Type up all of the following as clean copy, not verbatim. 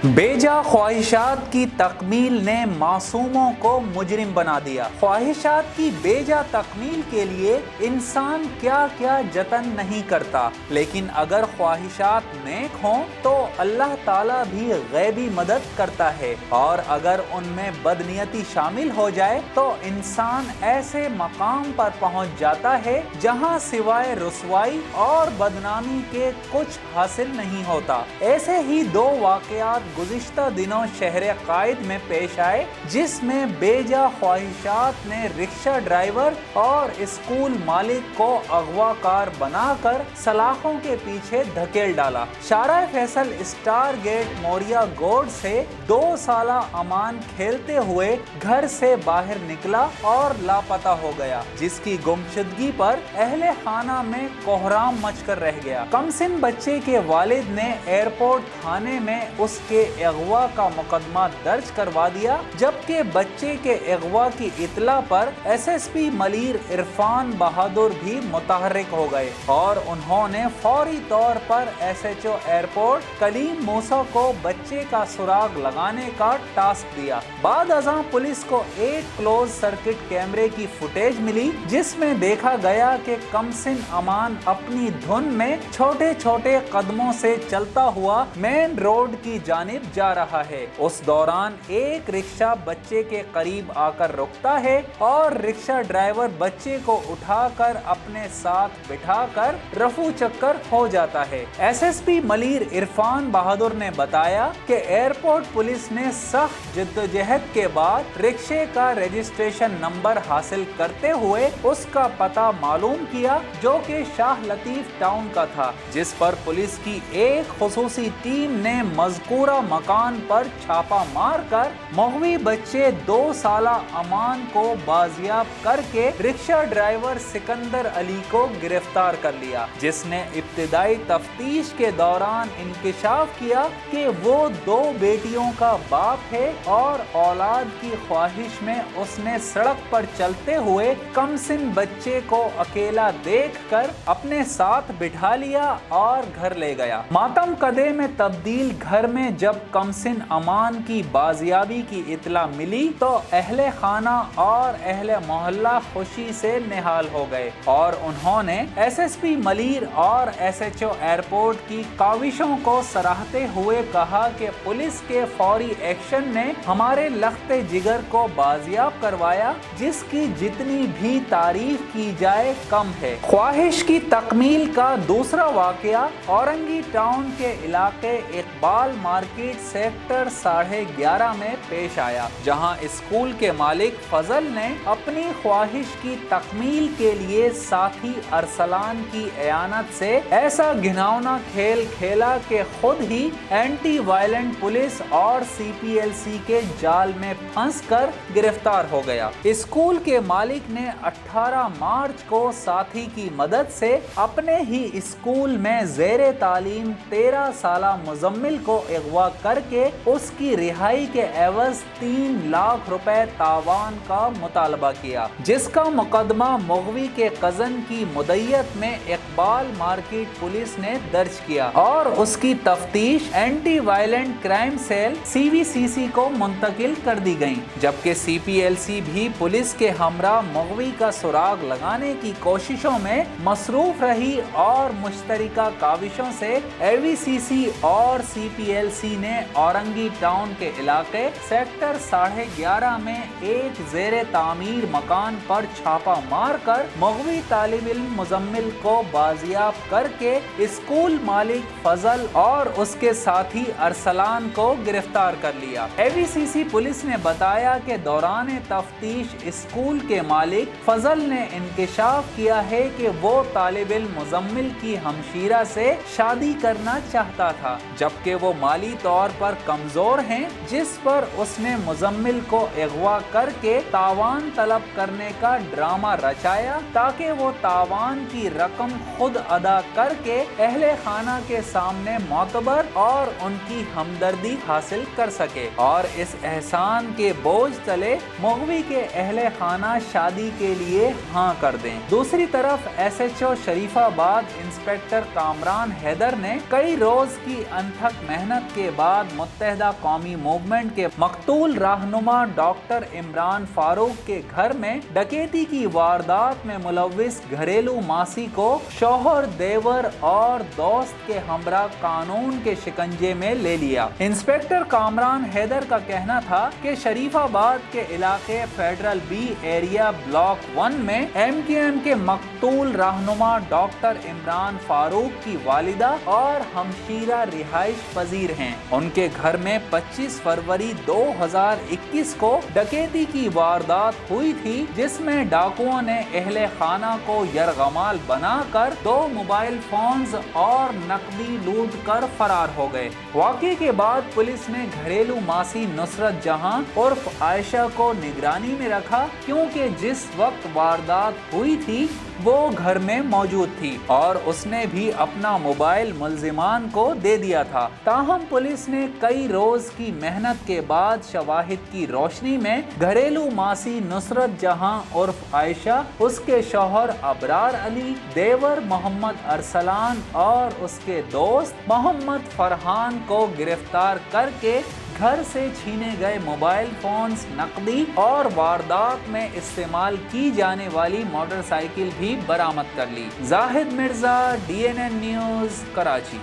बेजा ख्वाहिशात की तकमील ने मासूमों को मुजरिम बना दिया। ख्वाहिशात की बेजा तकमील के लिए इंसान क्या क्या जतन नहीं करता, लेकिन अगर ख्वाहिशात नेक हों तो अल्लाह ताला भी गैबी मदद करता है, और अगर उनमें बदनीयती शामिल हो जाए तो इंसान ऐसे मकाम पर पहुंच जाता है जहां सिवाय रुसवाई और बदनामी के कुछ हासिल नहीं होता। ऐसे ही दो वाक़यात गुज़िश्ता दिनों शहर कायद में पेश आए, जिसमें बेजा ख्वाहिशात ने रिक्शा ड्राइवर और स्कूल मालिक को अगवाकार बनाकर सलाखों के पीछे धकेल डाला। शारा फैसल स्टार गेट मोरिया गोड से 2 साला अमान खेलते हुए घर से बाहर निकला और लापता हो गया, जिसकी गुमशुदगी पर अहले खाना में कोहराम मचकर रह गया। कमसिन बच्चे के वालिद ने एयरपोर्ट थाने में उसके अगवा का मुकदमा दर्ज करवा दिया, जबकि बच्चे के अगवा की इतला पर एसएसपी मलीर इरफान बहादुर भी मुतहर्रिक हो गए और उन्होंने फौरी तौर पर एसएचओ एयरपोर्ट कलीम मूसा को बच्चे का सुराग लगाने का टास्क दिया। बाद अज़ां पुलिस को एक क्लोज सर्किट कैमरे की फुटेज मिली, जिसमें देखा गया कि कमसिन अमान अपनी धुन में छोटे छोटे कदमों से चलता हुआ मेन रोड की जानिब जा रहा है। उस दौरान एक रिक्शा बच्चे के करीब आकर रुकता है और रिक्शा ड्राइवर बच्चे को उठाकर अपने साथ बिठाकर रफू चक्कर हो जाता है। एसएसपी मलीर इरफान बहादुर ने बताया कि एयरपोर्ट पुलिस ने सख्त जद्दोजहद के बाद रिक्शे का रजिस्ट्रेशन नंबर हासिल करते हुए उसका पता मालूम किया, जो कि शाह लतीफ टाउन का था, जिस पर पुलिस की एक खुसूसी टीम ने मज़कूरा मकान पर छापा मारकर मगवी बच्चे 2 साला अमान को बाजियाब करके रिक्शा ड्राइवर सिकंदर अली को गिरफ्तार कर लिया, जिसने इब्तिदाई तफ्तीश के दौरान इंकिशाफ किया कि वो 2 बेटियों का बाप है और औलाद की ख्वाहिश में उसने सड़क पर चलते हुए कमसिन बच्चे को अकेला देखकर अपने साथ बिठा लिया और घर ले गया। मातम कदे में तब्दील घर में जब कमसिन अमान की बाजियाबी की इतला मिली तो अहले खाना और अहले मोहल्ला खुशी से निहाल हो गए और उन्होंने एसएसपी मलीर और एसएचओ एयरपोर्ट की काविशों को सराहते हुए कहा कि पुलिस के फौरी एक्शन ने हमारे लख्ते जिगर को बाजियाब करवाया, जिसकी जितनी भी तारीफ की जाए कम है। ख्वाहिश की तकमील का दूसरा वाकया औरंगी टाउन के इलाके इकबाल मार्केट सेक्टर 11.5 में पेश आया, जहां स्कूल के मालिक फजल ने अपनी ख्वाहिश की तकमील के लिए साथी अरसलान की एयानत से ऐसा घिनौना खेल खेला कि खुद ही एंटी वायलेंट पुलिस और सीपीएलसी के जाल में फंसकर गिरफ्तार हो गया। स्कूल के मालिक ने 18 मार्च को साथी की मदद से अपने ही स्कूल में ज़ेरे तालीम 13 साला मुजम्मिल को अगवा करके उसकी रिहाई के एवज 3 लाख रुपए तावान का मुतालबा किया, जिसका मुकदमा मुगवी के कजन की मुद्दत में इकबाल मार्केट पुलिस ने दर्ज किया और उसकी तफ्तीश एंटी वायलेंट क्राइम सेल सीवीसीसी को मुंतकिल कर दी गई, जबकि सीपीएलसी भी पुलिस के हमरा मुगवी का सुराग लगाने की कोशिशों में मसरूफ रही और मुश्तरका काविशों से एवीसीसी और सीपीएलसी ने औरंगी टाउन के इलाके सेक्टर 11.5 में एक ज़ेरे तामीर मकान पर छापा मारकर मगवी तालिब इल्म मुजम्मिल को बाजियाब करके स्कूल मालिक फजल और उसके साथी अरसलान को गिरफ्तार कर लिया। एवीसीसी पुलिस ने बताया कि दौरान तफ्तीश स्कूल के मालिक फजल ने इंकिशाफ किया है कि वो तालिब इल्म मुजम्मिल की हमशीरा से शादी करना चाहता था, जबकि वो माली तौर पर कमजोर हैं, जिस पर उसने मुजम्मिल को अगवा करके तावान तलब करने का ड्रामा रचाया ताकि वो तावान की रकम खुद अदा करके अहले खाना के सामने मोतबर और उनकी हमदर्दी हासिल कर सके और इस एहसान के बोझ तले मुगवी के अहले खाना शादी के लिए हाँ कर दें। दूसरी तरफ एसएचओ शरीफाबाद इंस्पेक्टर कामरान हैदर ने कई रोज की अनथक मेहनत के کے بعد متحدہ قومی موومنٹ کے مقتول رہنما ڈاکٹر عمران فاروق کے گھر میں ڈکیتی کی واردات میں ملوث گھریلو ماسی کو شوہر، دیور اور دوست کے ہمراہ قانون کے شکنجے میں لے لیا۔ انسپکٹر کامران حیدر کا کہنا تھا کہ شریف آباد کے علاقے فیڈرل بی ایریا بلاک 1 میں ایم کیو ایم کے مقتول رہنما ڈاکٹر عمران فاروق کی والدہ اور ہمشیرہ رہائش پذیر ہیں۔ ان کے گھر میں 25 فروری 2021 کو ڈکیتی کی واردات ہوئی تھی، جس میں ڈاکوؤں نے اہل خانہ کو یرغمال بنا کر 2 موبائل فونز اور نقدی لوٹ کر فرار ہو گئے۔ واقعے کے بعد پولیس نے گھریلو ماسی نصرت جہاں عرف عائشہ کو نگرانی میں رکھا، کیونکہ جس وقت واردات ہوئی تھی وہ گھر میں موجود تھی اور اس نے بھی اپنا موبائل ملزمان کو دے دیا تھا۔ تاہم پولیس نے کئی روز کی محنت کے بعد شواہد کی روشنی میں گھریلو ماسی نصرت جہاں عرف عائشہ، اس کے شوہر ابرار علی، دیور محمد ارسلان اور اس کے دوست محمد فرحان کو گرفتار کر کے گھر سے چھینے گئے موبائل فونز، نقدی اور واردات میں استعمال کی جانے والی موٹر سائیکل بھی برآمد کر لی۔ زاہد مرزا، DNN نیوز، کراچی۔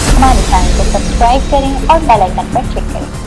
ہمارے چینل کو سبسکرائب کریں اور بیل آئکن پر کلک کریں۔